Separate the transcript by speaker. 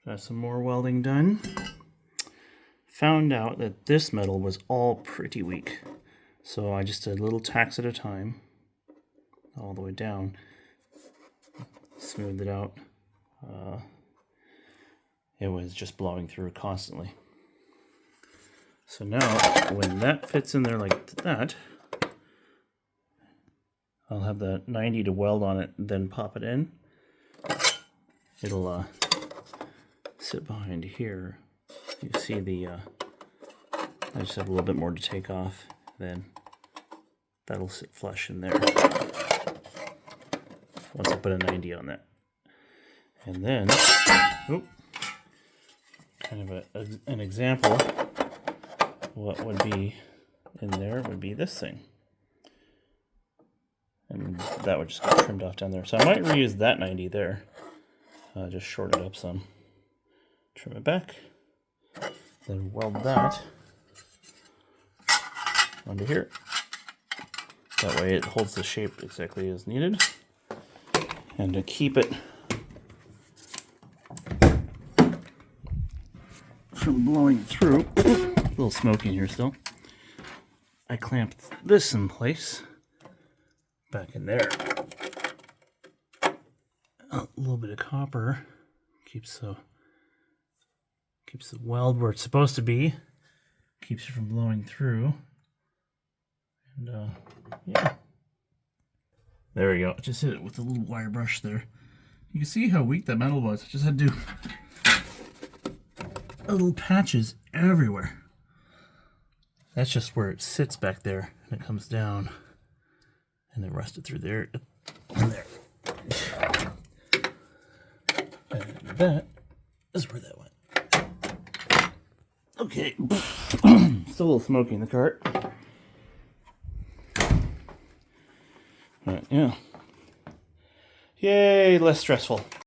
Speaker 1: Got some more welding done. Found out that this metal was all pretty weak. So I just did little tacks at a time, all the way down. Smoothed it out. It was just blowing through constantly. So now, when that fits in there like that, I'll have the 90 to weld on it, then pop it in. It'll sit behind here. You see the, I just have a little bit more to take off, then that'll sit flush in there once I put a 90 on that. And then, kind of an example, what would be in there would be this thing. And that would just get trimmed off down there. So I might reuse that 90 there. Just short it up some. Trim it back. Then weld that onto here. That way it holds the shape exactly as needed. And to keep it from blowing through, a little smoky in here still, I clamped this in place back in there. A little bit of copper keeps the weld where it's supposed to be, keeps it from blowing through, and yeah, there we go. I just hit it with a little wire brush there. You can see how weak that metal was. I just had to do little patches everywhere. That's just where it sits back there, and it comes down, and it rusted through there and there. And that is where that went. Okay, still a little smoky in the cart. But yeah. Yay, less stressful.